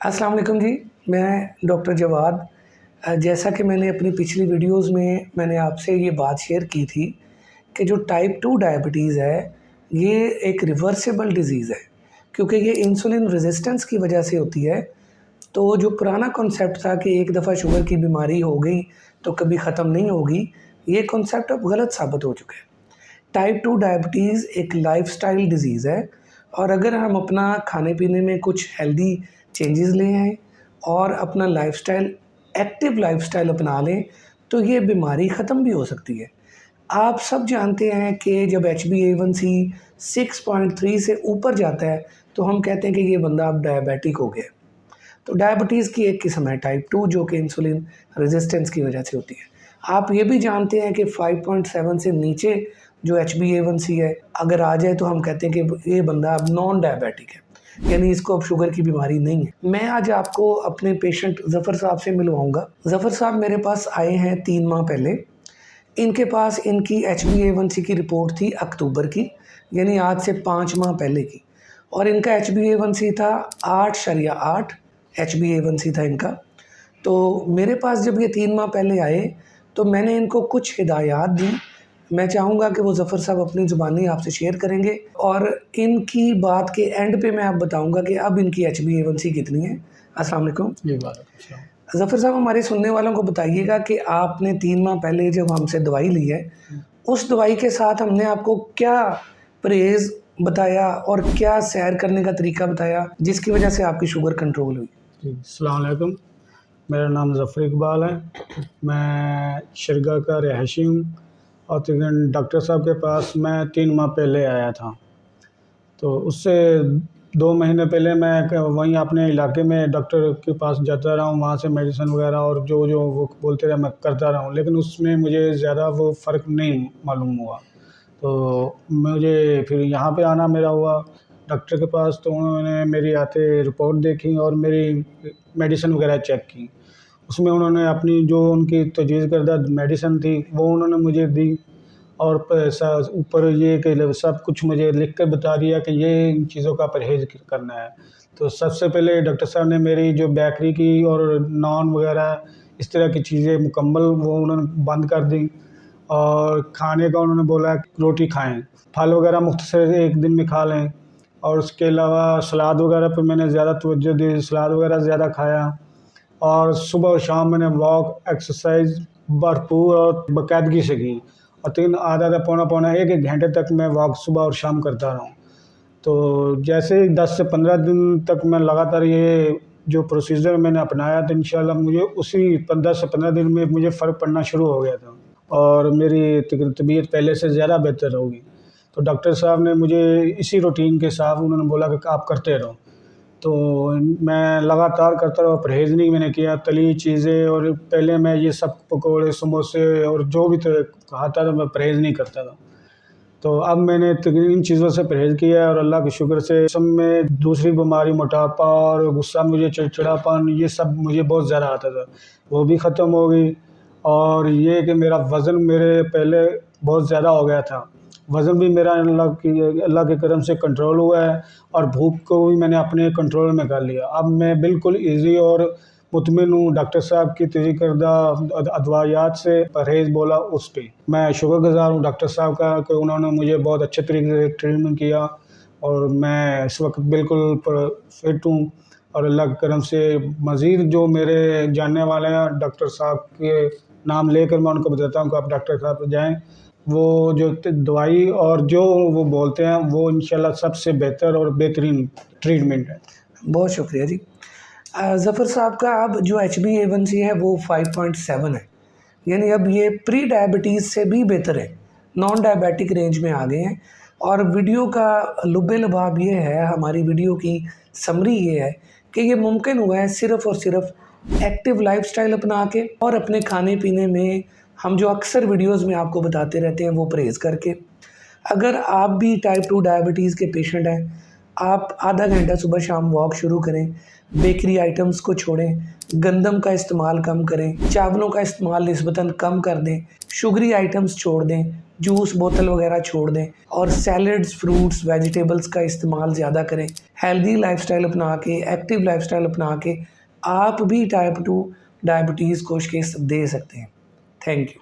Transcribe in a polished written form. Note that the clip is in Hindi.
अस्सलाम वालेकुम जी, मैं डॉक्टर जवाद। जैसा कि मैंने अपनी पिछली वीडियोज़ में मैंने आपसे ये बात शेयर की थी कि जो टाइप 2 डायबिटीज़ है, ये एक रिवर्सिबल डिज़ीज़ है, क्योंकि ये इंसुलिन रेज़िस्टेंस की वजह से होती है। तो जो पुराना कॉन्सेप्ट था कि एक दफ़ा शुगर की बीमारी हो गई, तो कभी ख़त्म नहीं होगी, ये कॉन्सेप्ट अब गलत साबित हो चुका है। टाइप 2 डायबिटीज़ एक लाइफ़स्टाइल डिज़ीज़ है और अगर हम अपना खाने-पीने में कुछ हेल्दी चेंजेज़ ले आएँ और अपना लाइफ़स्टाइल एक्टिव लाइफ़स्टाइल अपना लें, तो ये बीमारी ख़त्म भी हो सकती है। आप सब जानते हैं कि जब HbA1c 6.3 से ऊपर जाता है, तो हम कहते हैं कि ये बंदा अब डायबिटिक हो गया है। तो डायबिटीज़ की एक किस्म है टाइप 2 जो कि इंसुलिन रेज़िस्टेंस की वजह से होती है। आप ये भी जानते हैं कि 5.7 से नीचे जो HbA1c है, अगर आ जाए तो हम कहते हैं कि ये बंदा अब नॉन डायबिटिक है, यानी इसको अब शुगर की बीमारी नहीं है। मैं आज आपको अपने पेशेंट ज़फ़र साहब से मिलवाऊँगा। ज़फ़र साहब मेरे पास आए हैं 3 माह पहले। इनके पास इनकी HbA1c की रिपोर्ट थी अक्टूबर की, यानी आज से 5 माह पहले की, और इनका HbA1c था 8.8 HbA1c था इनका। तो मेरे पास जब ये 3 माह पहले आए, तो मैंने इनको कुछ हिदायत दी। मैं चाहूँगा कि वो ज़फ़र साहब अपनी ज़ुबानी आपसे शेयर करेंगे और इनकी बात के एंड पे मैं आप बताऊँगा कि अब इनकी HbA1c कितनी है। अस्सलाम वालेकुम। जी, वालेकुम सलाम। ज़फ़र साहब, हमारे सुनने वालों को बताइएगा कि आपने 3 माह पहले जब हमसे दवाई ली है, उस दवाई के साथ हमने आपको क्या परहेज़ बताया और क्या सैर करने का तरीका बताया, जिसकी वजह से आपकी शुगर कंट्रोल हुई? जी, अस्सलाम वालेकुम। मेरा नाम ज़फ़र इकबाल है। मैं शिरगा का रहायशी हूँ और तकरीबन डॉक्टर साहब के पास मैं 3 माह पहले आया था। तो उससे 2 महीने पहले मैं वहीं अपने इलाके में डॉक्टर के पास जाता रहा हूँ, वहाँ से मेडिसिन वग़ैरह और जो वो बोलते रहे मैं करता रहा हूँ, लेकिन उसमें मुझे ज़्यादा वो फ़र्क नहीं मालूम हुआ। तो मुझे फिर यहाँ पे आना मेरा हुआ डॉक्टर के पास, तो उन्होंने मेरी आते रिपोर्ट देखी और मेरी मेडिसिन वग़ैरह चेक की। उसमें उन्होंने अपनी जो उनकी तजवीज़ करदा मेडिसिन थी, वो उन्होंने मुझे दी और पैसा ऊपर ये कि सब कुछ मुझे लिख कर बता दिया कि ये इन चीज़ों का परहेज़ करना है। तो सबसे पहले डॉक्टर साहब ने मेरी जो बेकरी की और नान वग़ैरह इस तरह की चीज़ें मुकम्मल वो उन्होंने बंद कर दी और खाने का उन्होंने बोला कि रोटी खाएँ, फल वग़ैरह मुख्तसर एक दिन में खा लें और उसके अलावा सलाद वग़ैरह पे मैंने ज़्यादा तवज्जो दी, सलाद वग़ैरह ज़्यादा खाया और सुबह और शाम मैंने वॉक, एक्सरसाइज़ भरपूर और बाकायदगी से की और तकरीबन आधा-आधा, पौना-पौना 1-1 घंटे तक मैं वॉक सुबह और शाम करता रहा हूँ। तो जैसे ही 10 से 15 दिन तक मैं लगातार ये जो प्रोसीजर मैंने अपनाया, तो इंशाल्लाह मुझे उसी 15 से 15 दिन में मुझे फ़र्क पड़ना शुरू हो गया था और मेरी तबीयत पहले से ज़्यादा बेहतर हो गई। तो डॉक्टर साहब ने मुझे इसी रूटीन के हिसाब उन्होंने बोला कि आप करते रहो। तो मैं लगातार करता रहा, परहेज़ नहीं मैंने किया, तली चीज़ें और पहले मैं ये सब पकोड़े, समोसे और जो भी खाता था मैं परहेज़ नहीं करता था। तो अब मैंने तकरीबन इन चीज़ों से परहेज़ किया है और अल्लाह के शुक्र से सब में दूसरी बीमारी मोटापा और गुस्सा, मुझे चिड़चिड़ापन ये सब मुझे बहुत ज़्यादा आता था, वो भी ख़त्म हो गई। और ये कि मेरा वज़न मेरे पहले बहुत ज़्यादा हो गया था, वज़न भी मेरा अल्लाह के करम से कंट्रोल हुआ है और भूख को भी मैंने अपने कंट्रोल में कर लिया। अब मैं बिल्कुल ईज़ी और मुतमिन हूँ। डॉक्टर साहब की तय करदा अदवायात से परहेज़ बोला उस पे। मैं शुक्रगुज़ार हूँ डॉक्टर साहब का कि उन्होंने मुझे बहुत अच्छे तरीके से ट्रीटमेंट किया और मैं इस वक़्त बिल्कुल फ़िट हूँ और अल्लाह के करम से मज़ीद जो मेरे जानने वाले हैं डॉक्टर साहब के नाम लेकर मैं उनको बताता हूँ कि आप डॉक्टर साहब पे जाएँ। वो जो दवाई और जो वो बोलते हैं वो इंशाल्लाह सबसे बेहतर और बेहतरीन ट्रीटमेंट है। बहुत शुक्रिया जी। ज़फ़र साहब का अब जो HbA1c है वो 5.7 है, यानी अब ये प्री डायबिटीज़ से भी बेहतर है, नॉन डायबिटिक रेंज में आ गए हैं। और वीडियो का लुब-ए-लुबाब ये है, हमारी वीडियो की समरी ये है कि ये मुमकिन हुआ है सिर्फ़ और सिर्फ़ एक्टिव लाइफ़स्टाइल अपना के और अपने खाने-पीने में हम जो अक्सर वीडियोज़ में आपको बताते रहते हैं वो परहेज़ करके। अगर आप भी टाइप 2 डायबिटीज़ के पेशेंट हैं, आप आधा घंटा सुबह शाम वॉक शुरू करें। बेकरी आइटम्स को छोड़ें, गंदम का इस्तेमाल कम करें, चावलों का इस्तेमाल निस्बतन कम कर दें, शुगरी आइटम्स छोड़ दें, जूस बोतल वगैरह छोड़ दें और सैलड्स, फ्रूट्स, वेजिटेबल्स का इस्तेमाल ज़्यादा करें। हेल्दी लाइफस्टाइल अपना के, एक्टिव लाइफस्टाइल अपना के आप भी टाइप 2 डायबिटीज़ को शिकस्त दे सकते हैं। Thank you.